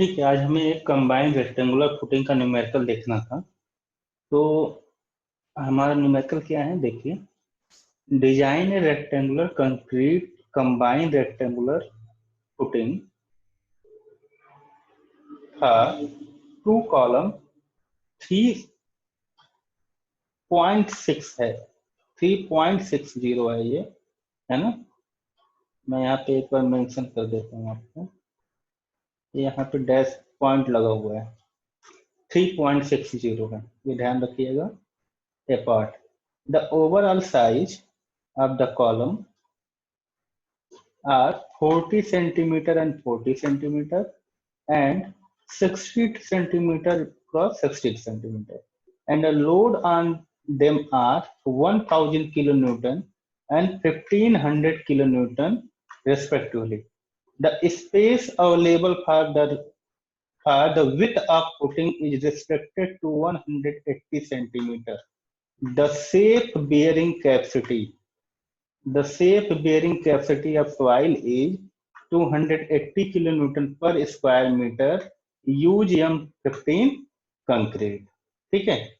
ठीक है, आज हमें एक कंबाइंड रेक्टेंगुलर फुटिंग का न्यूमेरिकल देखना था। तो हमारा न्यूमेरिकल क्या है, देखिए। डिजाइन ए rectangular concrete combined rectangular footing था 2 कॉलम 3.6 है, 3.60 है ये, है ना। मैं यहाँ पे एक बार मेंशन कर देता हूँ आपको, यहाँ पे डैश पॉइंट लगा हुआ है, 3.60 है, ये ध्यान रखिएगा। Apart. The overall size of the column are 40 centimeter and 40 centimeter and 60 centimeter cross 60 centimeter, and the load on them are 1000 kilonewton and 1500 kilonewton respectively. The space available for the width of footing is restricted to 180 centimeter. The shape bearing capacity of soil is 280 kilonewton per square meter. Use M15 concrete. ठीक है,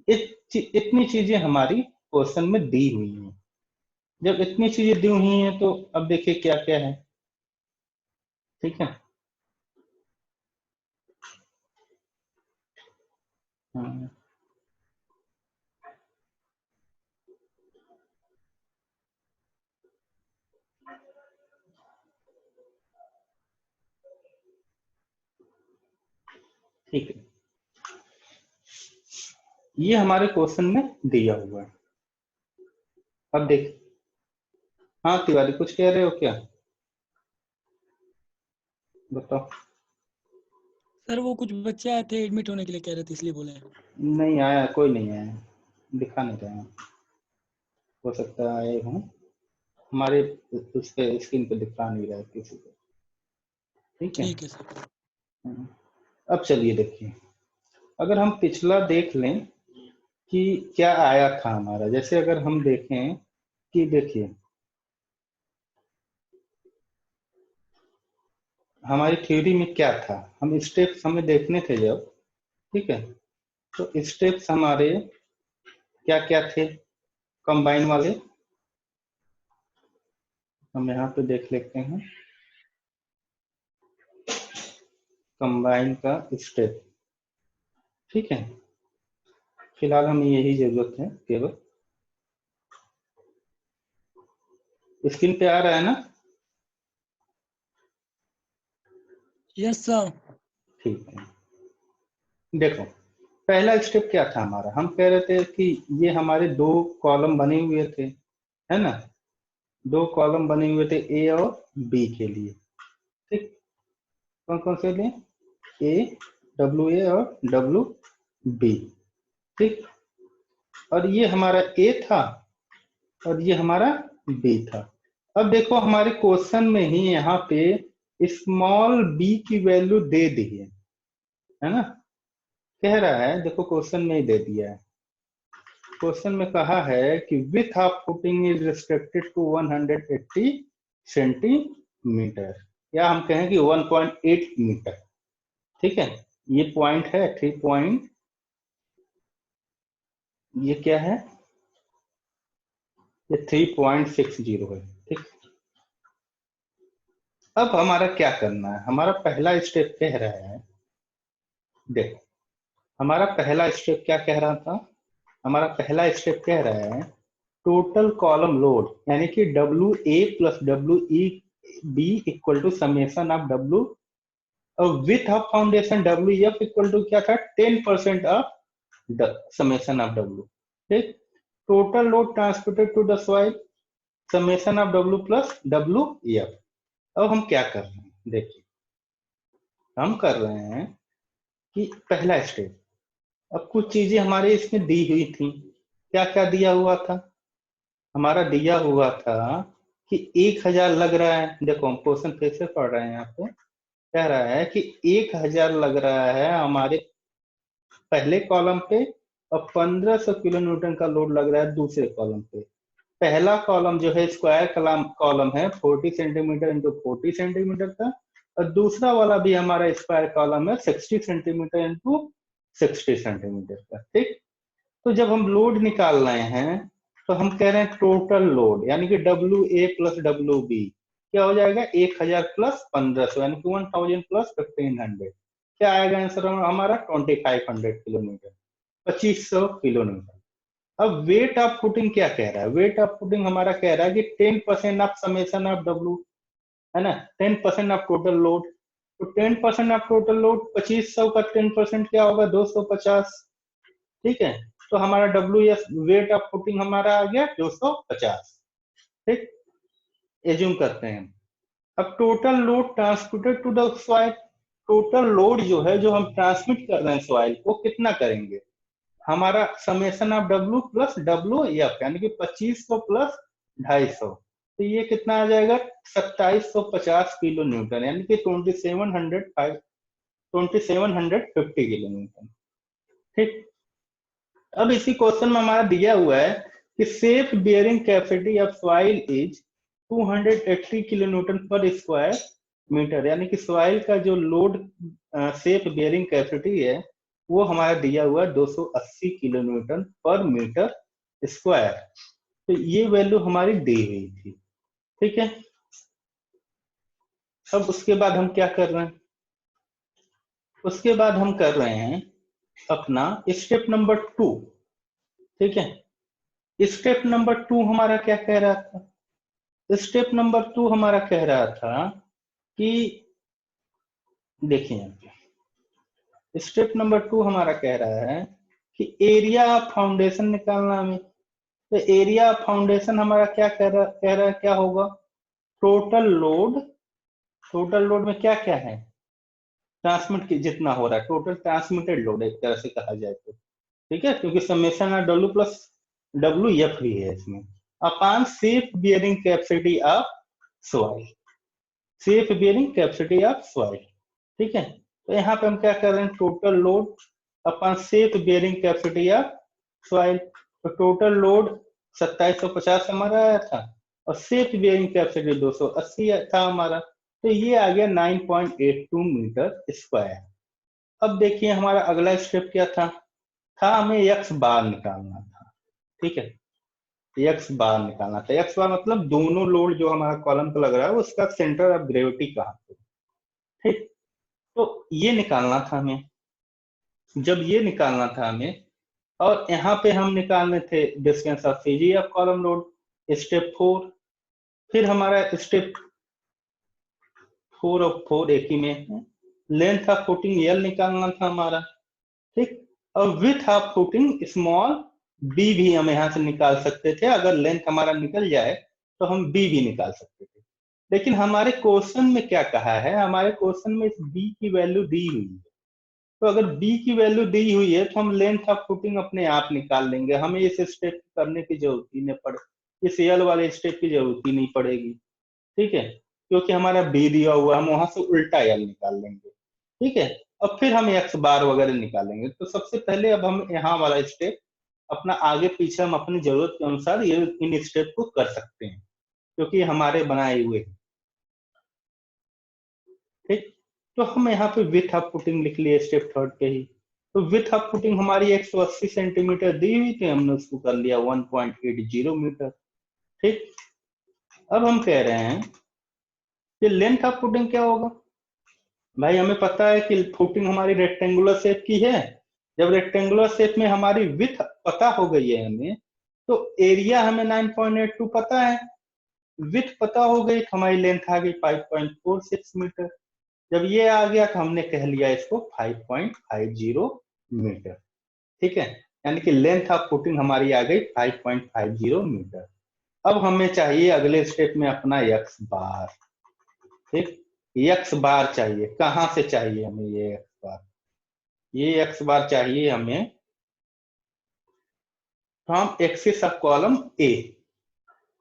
इतनी चीजें हमारी question में दी हुई हैं। जब इतनी चीजें दी हुई हैं तो अब देखिए क्या क्या है। ठीक है, हाँ, ठीक है, ये हमारे क्वेश्चन में दिया हुआ है। अब देखिए, हाँ तिवारी कुछ कह रहे हो क्या, बताओ। सर वो कुछ बच्चे आए थे एडमिट होने के लिए, कह रहे थे इसलिए बोले हैं। नहीं आया, कोई नहीं आया, दिखा नहीं रहे हैं। हो सकता है आए हों, हमारे उस पे स्क्रीन पे दिखा नहीं रहा है किसी को। ठीक है, ठीक है सर। अब चलिए देखिए, अगर हम पिछला देख लें कि क्या आया था हमारा, जैसे अगर हम देखें कि देखिए हमारी थ्योरी में क्या था, हम स्टेप्स हमें देखने थे जब, ठीक है, तो स्टेप्स हमारे क्या क्या थे कंबाइन वाले, हम यहाँ पे देख लेते हैं कंबाइन का स्टेप। ठीक है, फिलहाल हमें यही जरूरत है केवल। स्क्रीन पे आ रहा है ना, यस सर। ठीक है। देखो पहला स्टेप क्या था हमारा, हम कह रहे थे कि ये हमारे 2 कॉलम बने हुए थे, है ना, 2 कॉलम बने हुए थे ए और बी के लिए। ठीक, कौन कौन से लिए, ए और डब्ल्यू बी। ठीक, और ये हमारा ए था और ये हमारा बी था। अब देखो हमारे क्वेश्चन में ही यहाँ पे स्मॉल बी की वैल्यू दे दी है ना, कह रहा है, देखो क्वेश्चन में ही दे दिया है। क्वेश्चन में कहा है कि width of footing is restricted to 180 centimetre, या हम कहें कि 1.8 मीटर। ठीक है, ये पॉइंट है 3 पॉइंट, ये क्या है, ये 3.60 है। ठीक, अब हमारा क्या करना है, हमारा पहला स्टेप कह रहा है, देखो हमारा पहला स्टेप क्या कह रहा था, हमारा पहला स्टेप कह रहा है टोटल कॉलम लोड, यानी कि W A plus W E B equal to summation of W width of foundation W F equal to क्या था 10% ऑफ समेशन ऑफ डब्ल्यू। ठीक, total load transported to the soil summation of W plus W F. अब हम क्या कर रहे हैं, देखिए हम कर रहे हैं कि पहला स्टेप, अब कुछ चीजें हमारे इसमें दी हुई थी, क्या क्या दिया हुआ था, हमारा दिया हुआ था कि 1000 लग रहा है। देखो हम क्वेश्चन फिर से पढ़ रहे हैं, यहाँ पे कह रहा है कि 1000 लग रहा है हमारे पहले कॉलम पे और 1500 किलो न्यूटन का लोड लग रहा है दूसरे कॉलम पे। पहला कॉलम जो है स्क्वायर कॉलम है 40 सेंटीमीटर इंटू 40 सेंटीमीटर का, और दूसरा वाला भी हमारा स्क्वायर कॉलम है 60 सेंटीमीटर इंटू 60 सेंटीमीटर का। ठीक, तो जब हम लोड निकाल रहे हैं तो हम कह रहे हैं टोटल लोड यानी कि WA प्लस WB क्या हो जाएगा 1000 प्लस 1500 यानी कि 1000 प्लस 1500 क्या आएगा आंसर हमारा 2500 किलोमीटर 2500 किलोमीटर। अब वेट ऑफ फुटिंग क्या कह रहा है, वेट ऑफ फुटिंग हमारा कह रहा है कि 10% ऑफ समेशन ऑफ W है ना, 10% ऑफ टोटल लोड। तो 10% ऑफ टोटल लोड 2500 का 10% क्या होगा 250। ठीक है, तो हमारा WS वेट ऑफ फुटिंग हमारा आ गया 250। ठीक, एज्यूम करते हैं। अब total load transmitted to the soil, total load जो है जो हम ट्रांसमिट कर रहे हैं सॉइल को कितना करेंगे, हमारा summation of W plus WF यानी कि 2500 प्लस 250, तो ये कितना आ जाएगा 2750 किलो न्यूटन यानी कि 2750 किलो न्यूटन। ठीक, अब इसी क्वेश्चन में हमारा दिया हुआ है कि safe bearing capacity of soil is 280 kilo Newton पर स्क्वायर मीटर यानी कि सॉइल का जो लोड सेफ बियरिंग कैपेसिटी है वो हमारा दिया हुआ है 280 किलो न्यूटन पर मीटर स्क्वायर। तो ये वैल्यू हमारी दी हुई थी। ठीक है, अब उसके बाद हम क्या कर रहे हैं, उसके बाद हम कर रहे हैं अपना स्टेप नंबर 2। ठीक है, स्टेप नंबर 2 हमारा क्या कह रहा था, स्टेप नंबर 2 हमारा कह रहा था कि देखिए स्टेप नंबर 2 हमारा कह रहा है कि एरिया ऑफ फाउंडेशन निकालना हमें। तो एरिया ऑफ फाउंडेशन हमारा क्या कह रहा है क्या होगा, टोटल लोड, टोटल लोड में क्या क्या है ट्रांसमिट की जितना हो रहा है टोटल ट्रांसमिटेड लोड एक तरह से कहा जाए तो। ठीक है, क्योंकि summation of W plus WF भी है इसमें, upon safe bearing capacity of soil, safe bearing capacity of soil. ठीक है, तो यहाँ पे हम क्या कर रहे हैं total load upon safe bearing capacity of soil. तो टोटल लोड 2750 हमारा आया था और सेफ बियरिंग कैपेसिटी 280 था हमारा, तो ये आ गया 9.82 मीटर स्क्वायर। अब देखिए हमारा अगला स्टेप क्या था हमें एक्स बार निकालना था। ठीक है, एक्स बार निकालना था, एक्स बार मतलब दोनों लोड जो हमारा कॉलम पे लग रहा है उसका सेंटर ऑफ ग्रेविटी कहाँ पे। ठीक, तो ये निकालना था हमें, जब ये निकालना था हमें और यहाँ पे हम निकालने थे distance of CG of column load step 4, फिर हमारा स्टेप 4 और 4 एक ही में है, लेंथ ऑफ फुटिंग एल निकालना था हमारा। ठीक, और width of footing small B भी हम यहाँ से निकाल सकते थे, अगर लेंथ हमारा निकल जाए तो हम बी भी निकाल सकते थे। लेकिन हमारे क्वेश्चन में क्या कहा है, हमारे क्वेश्चन में इस बी की वैल्यू दी हुई है, तो अगर बी की वैल्यू दी हुई है तो हम लेंथ ऑफ फुटिंग अपने आप निकाल लेंगे, हमें इस स्टेप करने की जरूरत ही नहीं पड़े, इस एल वाले स्टेप की जरूरत ही नहीं पड़ेगी। ठीक है, क्योंकि हमारा बी दिया हुआ हम वहां से उल्टा एल निकाल लेंगे। ठीक है, अब फिर हम एक्स बार वगैरह निकालेंगे। तो सबसे पहले अब हम यहाँ वाला स्टेप अपना आगे पीछे हम अपनी जरूरत के अनुसार ये इन स्टेप को कर सकते हैं क्योंकि हमारे बनाए हुए हैं। ठीक, तो हम यहाँ पे विथ ऑफ फुटिंग लिख लिए स्टेप 3 पे ही। तो विथ ऑफ फुटिंग हमारी 180 सेंटीमीटर दी हुई थी, हमने उसको कर लिया 1.80 मीटर। ठीक, अब हम कह रहे हैं कि लेंथ ऑफ फुटिंग क्या होगा, भाई हमें पता है कि फुटिंग हमारी रेक्टेंगुलर शेप की है, जब रेक्टेंगुलर शेप में हमारी विथ पता हो गई है हमें, तो एरिया हमें 9.82 पता है, विथ पता हो गई तो हमारी लेंथ आ गई 5.46 मीटर। जब ये आ गया तो हमने कह लिया इसको 5.50 मीटर। ठीक है, यानी कि लेंथ ऑफ फुटिंग हमारी आ गई 5.50 मीटर। अब हमें चाहिए अगले स्टेप में अपना एक्स बार। ठीक, एक्स बार चाहिए, कहां से चाहिए हमें ये एक्स बार, ये एक्स बार चाहिए हमें from axis of column A,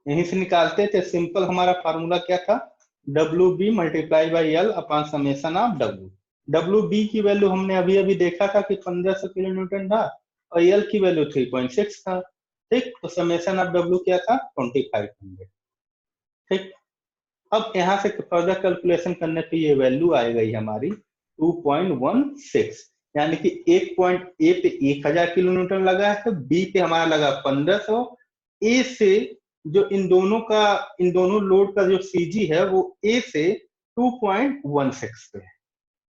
यहीं से निकालते थे। सिंपल हमारा फार्मूला क्या था, W B multiply by L upon summation of W. W B की वैल्यू हमने अभी अभी देखा था कि 1500 किलो न्यूटन था और एल की वैल्यू 3.6 था। ठीक, तो समेशन ऑफ डब्ल्यू क्या था 2500। ठीक, अब यहाँ से फर्दर कैलकुलेशन करने पे ये वैल्यू आ गई हमारी 2.16, यानी कि एक पॉइंट ए पे 1000 किलो न्यूटन लगा है, तो बी पे हमारा लगा 1500। ए से जो इन दोनों लोड का जो सीजी है वो ए से 2.16 पे है।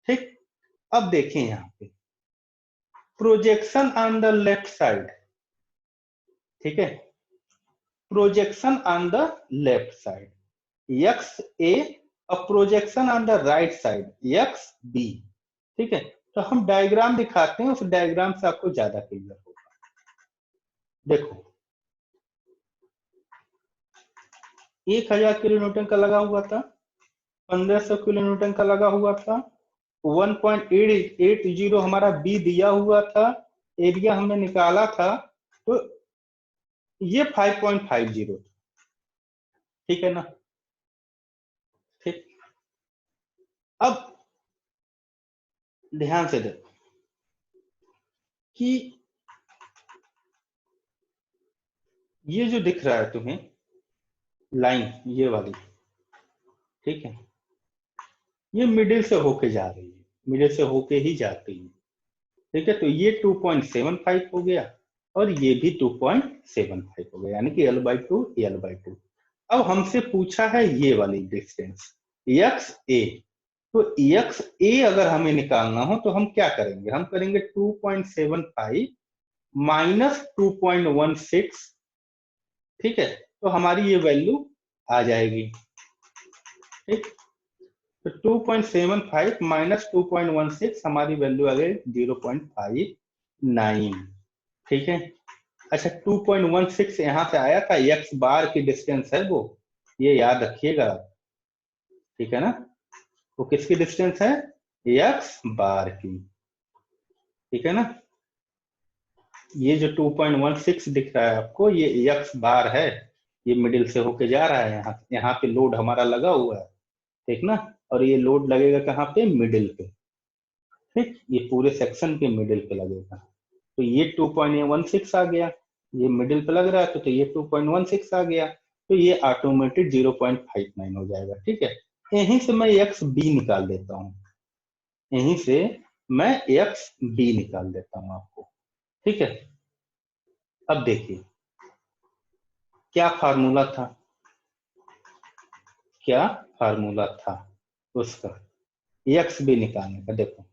ठीक, अब देखें यहाँ पे projection on the left side, ठीक है, projection on the left side X A और projection on the right side X B. ठीक है, तो हम डायग्राम दिखाते हैं, उस डायग्राम से आपको ज्यादा क्लियर होगा। देखो 1000 किलो न्यूटन का लगा हुआ था, 1500 किलो न्यूटन का लगा हुआ था, 1.880 हमारा बी दिया हुआ था, एरिया हमने निकाला था, तो ये 5.50 था। ठीक है ना। ठीक, अब ध्यान से देखो कि ये जो दिख रहा है तुम्हें लाइन, ये वाली, ठीक है, ये मिडिल से होके जा रही है, मिडिल से होके ही जाती है। ठीक है, तो ये 2.75 हो गया और ये भी 2.75 हो गया, यानी कि L/2 L/2। अब हमसे पूछा है ये वाली डिस्टेंस एक्स ए, तो एक्स ए अगर हमें निकालना हो तो हम क्या करेंगे, हम करेंगे 2.75 माइनस 2.16। ठीक है, तो हमारी ये वैल्यू आ जाएगी। ठीक, तो 2.75 माइनस 2.16 हमारी वैल्यू आ गई 0.59। ठीक है, अच्छा 2.16 यहाँ से आया था, एक्स बार की डिस्टेंस है वो, ये याद रखिएगा। ठीक है ना, वो किसकी डिस्टेंस है, एक्स बार की। ठीक है ना, ये जो 2.16 दिख रहा है आपको, ये एक्स बार है, ये मिडिल से होके जा रहा है, यहाँ पे लोड हमारा लगा हुआ है। ठीक ना, और ये लोड लगेगा कहाँ पे, मिडिल पे। ठीक, ये पूरे सेक्शन के मिडिल पे लगेगा, तो ये 2.16 आ गया, ये मिडिल पे लग रहा है तो ये 2.16 आ गया, तो ये ऑटोमेटिक 0.59 हो जाएगा। ठीक है, यहीं से मैं एक्स बी निकाल देता हूँ, यहीं से मैं एक्स बी निकाल देता हूँ आपको। ठीक है, अब देखिए क्या फार्मूला था, क्या फार्मूला था उसका एक्स बी निकालने का। देखो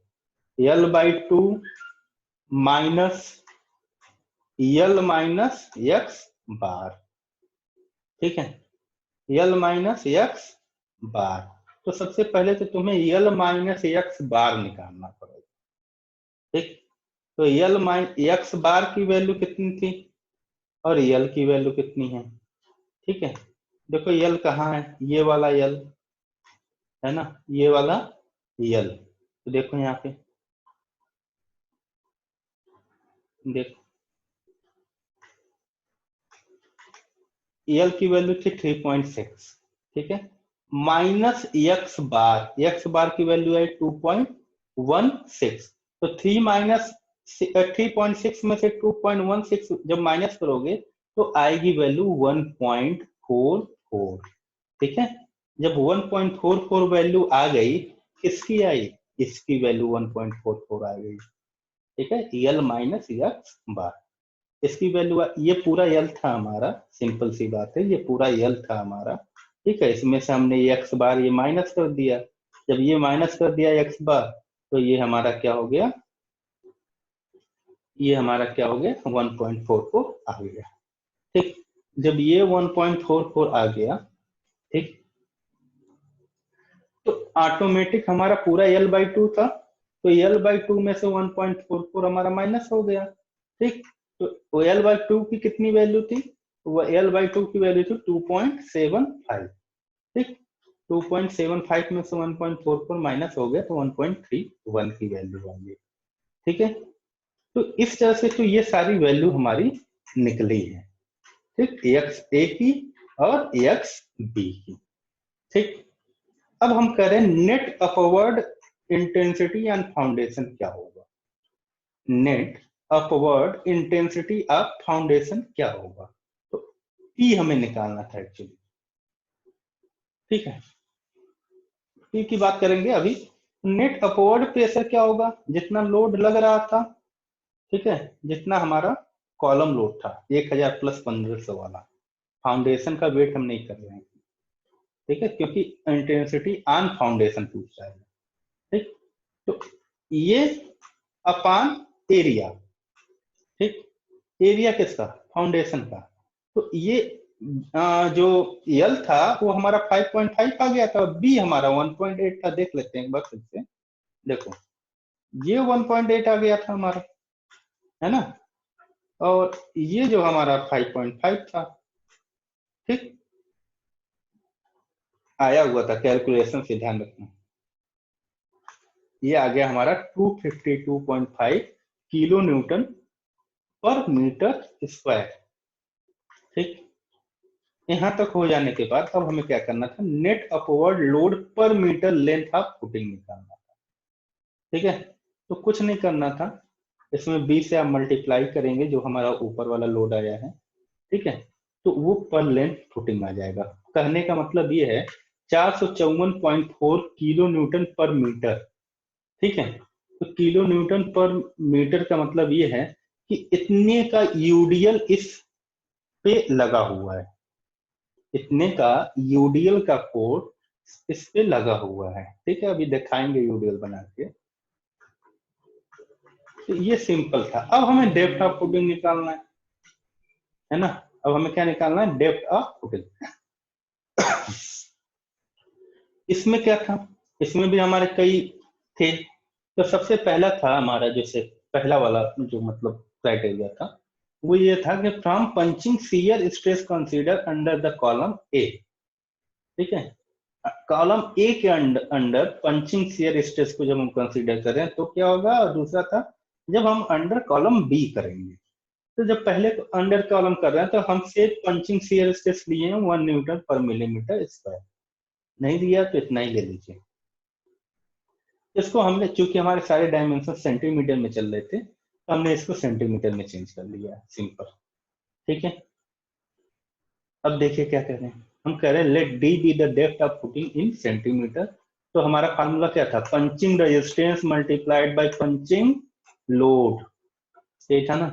L/2 minus L minus X bar. ठीक है, L माइनस एक्स बार, तो सबसे पहले तो तुम्हें L माइनस एक्स बार निकालना पड़ेगा। ठीक, तो L माइनस एक्स बार की वैल्यू कितनी थी और L की वैल्यू कितनी है। ठीक है, देखो L कहाँ है, ये वाला L है ना, ये वाला L, तो देखो यहाँ पे, देखो L की वैल्यू थी 3.6। ठीक है, माइनस एक्स बार की वैल्यू है 2.16, तो 3 माइनस 3.6 में से 2.16 जब माइनस करोगे तो आएगी वैल्यू 1.44। ठीक है, जब 1.44 वैल्यू आ गई, किसकी आई, इसकी वैल्यू 1.44 आ गई। ठीक है, L माइनस एक्स बार, इसकी वैल्यू, ये पूरा यल था हमारा, सिंपल सी बात है, ये पूरा यल था हमारा। ठीक है, इसमें से हमने एक्स बार ये माइनस कर दिया, जब ये माइनस कर दिया एक्स बार, तो ये हमारा क्या हो गया, ये हमारा क्या हो गया, 1.44 आ गया। ठीक, जब ये 1.44 आ गया, ठीक, तो ऑटोमेटिक हमारा पूरा L/2 था, तो L/2 में से 1.44 हमारा माइनस हो गया। ठीक, तो L/2 की कितनी वैल्यू थी, वो L/2 की वैल्यू थी 2.75। ठीक, 2.75 में से 1.44 माइनस हो गया तो 1.31 की वैल्यू आ गई। ठीक है, तो इस तरह से तो ये सारी वैल्यू हमारी निकली है। ठीक, एक्स ए की और एक्स बी की। ठीक, अब हम करें net upward intensity and foundation क्या होगा, net upward intensity of foundation क्या होगा, तो ई हमें निकालना था एक्चुअली। ठीक है, पी की बात करेंगे अभी। नेट अपवर्ड प्रेशर क्या होगा, जितना लोड लग रहा था, ठीक है, जितना हमारा कॉलम लोड था 1000 प्लस 1500 वाला, फाउंडेशन का वेट हम नहीं कर रहे हैं, ठीक है, क्योंकि इंटेंसिटी ऑन फाउंडेशन पूछ रहा है, ठीक। तो ये अपान एरिया, ठीक, एरिया किसका, फाउंडेशन का। तो ये जो यल था वो हमारा 5.5 आ गया था, बी हमारा 1.8 था, देख लेते हैं एक बार फिर से। देखो ये 1.8 आ गया था हमारा, है ना, और ये जो हमारा 5.5 था, ठीक, आया हुआ था, कैलकुलेशन से ध्यान रखना। ये आ गया हमारा 252.5 किलो न्यूटन पर मीटर स्क्वायर, ठीक। यहां तक हो जाने के बाद अब हमें क्या करना था, नेट अपवर्ड लोड पर मीटर लेंथ ऑफ फुटिंग निकालना था, ठीक है। तो कुछ नहीं करना था, इसमें 20 से आप मल्टीप्लाई करेंगे जो हमारा ऊपर वाला लोड आया है, ठीक है, तो वो पर लेंथ फुटिंग आ जाएगा। कहने का मतलब ये है 454.4 किलो न्यूटन पर मीटर, ठीक है। तो किलो न्यूटन पर मीटर का मतलब ये है कि इतने का यूडीएल इस पे लगा हुआ है, इतने का यूडीएल का कोड इस पे लगा हुआ है, ठीक है। अभी दिखाएंगे यूडीएल बना के। तो ये सिंपल था। अब हमें डेप्थ ऑफ फुटिंग निकालना है ना। अब हमें क्या निकालना है, डेप्थ ऑफ फुटिंग। इसमें क्या था, इसमें भी हमारे कई थे। तो सबसे पहला था हमारा, जैसे पहला वाला जो मतलब क्राइटेरिया था वो ये था कि from punching shear stress consider under the column A, ठीक है। कॉलम ए के अंडर पंचिंग शियर स्ट्रेस को जब हम कंसीडर करें तो क्या होगा, और दूसरा था जब हम अंडर कॉलम बी करेंगे। तो जब पहले अंडर कॉलम कर रहे हैं तो हम से पंचिंग शियर स्ट्रेस लिए हैं 1 न्यूटन पर मिलीमीटर स्क्वायर, नहीं दिया तो इतना ही ले लीजिए। इसको हमने, चूंकि हमारे सारे डायमेंशन सेंटीमीटर में चल रहे थे तो हमने इसको सेंटीमीटर में चेंज कर लिया, सिंपल, ठीक है। अब देखिए क्या कह रहे हैं, हम कह रहे हैं let D B the depth of footing in centimetre. तो हमारा फार्मूला क्या था, punching resistance multiplied by punching load, यही था ना।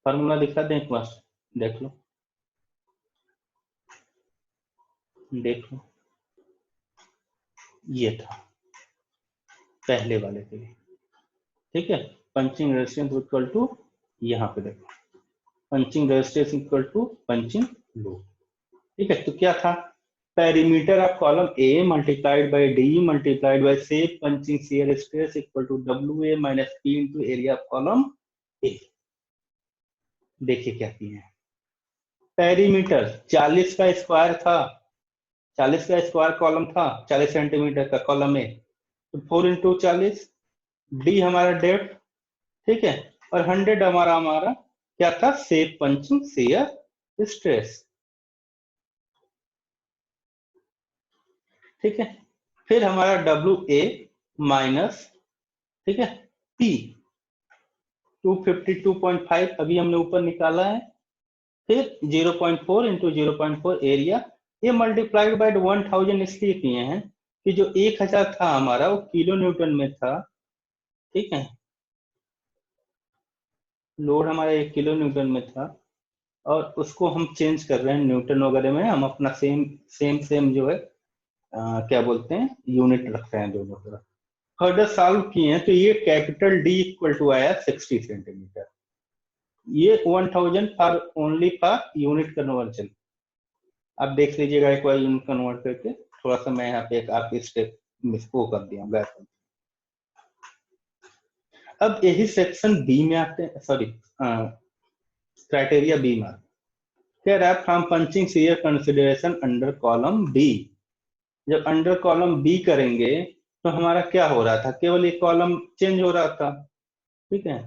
फार्मूला दिखा दें एक बार, देख लो, देख लो, ये था पहले वाले के लिए, ठीक है। पंचिंग रेजिस्टेंस इक्वल टू, यहाँ पे देखो, punching resistance equal to punching load, ठीक है। तो क्या था, perimeter of column A multiplied by D multiplied by से punching shear stress equal to W A minus P into area of column A. देखिए क्या किए हैं, पेरीमीटर 40 का स्क्वायर था, 40 का स्क्वायर कॉलम था, 40 सेंटीमीटर का कॉलम ए, तो 4 इंटू 40, डी हमारा डेप्थ, ठीक है, और 100 हमारा हमारा क्या था, सेप पंचिंग शियर स्ट्रेस, ठीक है। फिर हमारा डब्ल्यू ए माइनस, ठीक है, पी 252.5 अभी हमने ऊपर निकाला है, फिर 0.4 इंटू 0.4 एरिया, ये मल्टीप्लाइड बाय 1000 इसलिए किए हैं कि जो 1000 था हमारा वो किलो न्यूटन में था, ठीक है, लोड हमारा 1 किलो न्यूटन में था, और उसको हम चेंज कर रहे हैं न्यूटन वगैरह में, हम अपना सेम सेम सेम जो है क्या बोलते हैं, यूनिट रख रहे हैं दोनों तरफ। फर्दर सॉल्व किए हैं तो ये कैपिटल डी इक्वल टू आया 60 सेंटीमीटर, ये 1000 for only for unit conversion. आप देख लीजिएगा एक बार यूनिट कन्वर्ट करके, थोड़ा सा मैं यहाँ पे एक आपकी स्टेप मिस को कर दिया गैप। अब यही सेक्शन बी में आते हैं, सॉरी क्राइटेरिया बी में कह रहा है from punching shear consideration under column B. जब अंडर कॉलम बी करेंगे तो हमारा क्या हो रहा था, केवल एक कॉलम चेंज हो रहा था, ठीक है,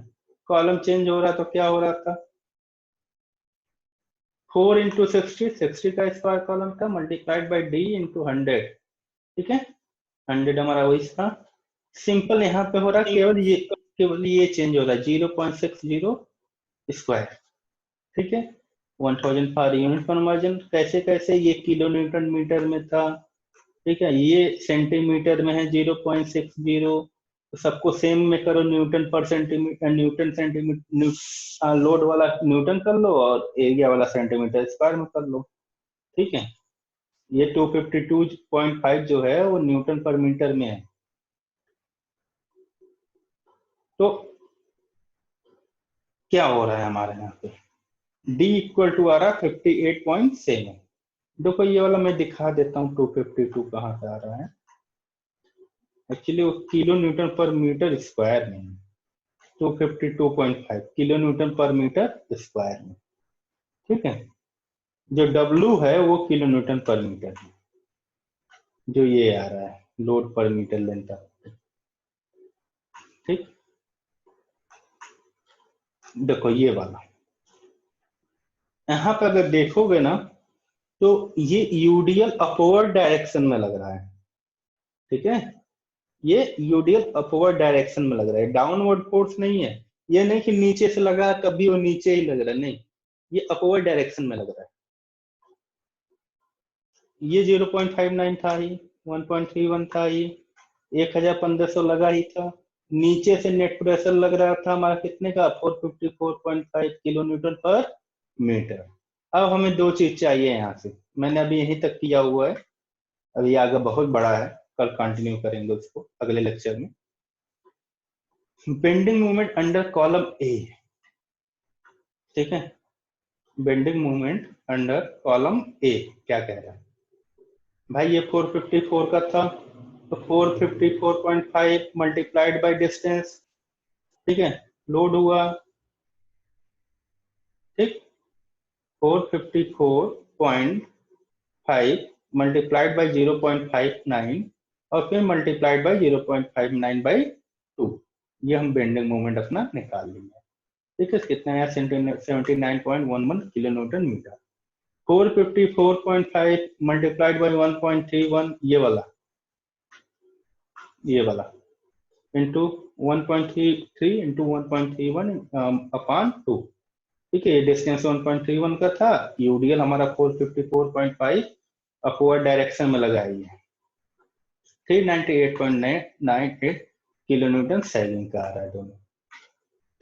कॉलम चेंज हो रहा तो क्या हो रहा था, 4 इंटू 60 का स्क्वायर कॉलम था मल्टीप्लाइड बाई डी इंटू 100, ठीक है, 100 हमारा वही था। सिंपल यहाँ पे हो रहा है, केवल ये चेंज हो रहा है 0.60 स्क्वायर, ठीक है। 1000 पर यूनिट कन्वर्जन। कैसे कैसे, ये किलो न्यूटन मीटर में था, ठीक है, ये सेंटीमीटर में है 0.60। सबको सेम में करो, न्यूटन पर सेंटीमीटर, न्यूटन सेंटीमीटर, लोड वाला न्यूटन कर लो और एरिया वाला सेंटीमीटर स्क्वायर में कर लो, ठीक है। ये 252.5 जो है वो न्यूटन पर मीटर में है। तो क्या हो रहा है हमारे यहाँ पे, D इक्वल टू आ रहा 58.7। देखो ये वाला मैं दिखा देता हूँ 252 कहाँ से आ रहा है। एक्चुअली वो किलो न्यूटन पर मीटर स्क्वायर में है, 252.5 किलो न्यूटन पर मीटर स्क्वायर में, ठीक है। जो W है वो किलो न्यूटन पर मीटर में, जो ये आ रहा है लोड पर मीटर लेंथ, ठीक। देखो ये वाला, यहाँ पर अगर देखोगे ना तो ये यूडीएल अपवर्ड डायरेक्शन में लग रहा है, ठीक है। ये यूडीएल अपवर्ड डायरेक्शन में लग रहा है, डाउनवर्ड फोर्स नहीं है। ये नहीं कि नीचे से लगा कभी वो नीचे ही लग रहा है, नहीं, ये अपवर्ड डायरेक्शन में लग रहा है। ये 0.59 था ही, 1.31 था ही, 1500 लगा ही था। नीचे से नेट प्रेशर लग रहा था हमारा कितने का, 454.5 किलो न्यूटन पर मीटर। अब हमें दो चीज चाहिए यहाँ से, मैंने अभी यहीं तक किया हुआ है, अभी आगे बहुत बड़ा है, कल कंटिन्यू करेंगे उसको अगले लेक्चर में। Bending movement under column A, ठीक है। Bending movement under column A क्या कह रहा है भाई, ये 454 का था, तो 454.5 मल्टीप्लाइड बाय डिस्टेंस, ठीक है, लोड हुआ, ठीक, 454.5 मल्टीप्लाइड बाय 0.59 और फिर मल्टीप्लाइड बाय 0.59 बाय 2। ये हम बेंडिंग मोमेंट अपना निकाल लेंगे, ठीक है। कितना है, 79.11 kilo newton metre. 454.5 multiplied by 1.31, ये वाला इंटू 1.33 इंटू 1.31 अपॉन 2, ठीक है। ये डिस्टेंस 1.31 का था, यूडीएल हमारा 454.5 अपवर्ड डायरेक्शन में लगाई है, 398.98 किलो न्यूटन सेकंड का आ रहा है दोनों,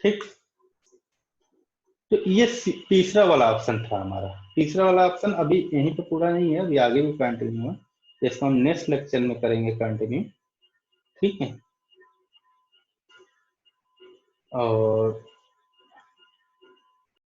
ठीक। तो ये तीसरा वाला ऑप्शन था हमारा। तीसरा वाला ऑप्शन अभी यहीं पे पूरा नहीं है, अभी आगे भी कंटिन्यू है, इसको हम नेक्स्ट लेक्चर में करेंगे कंटिन्यू, ठीक है। और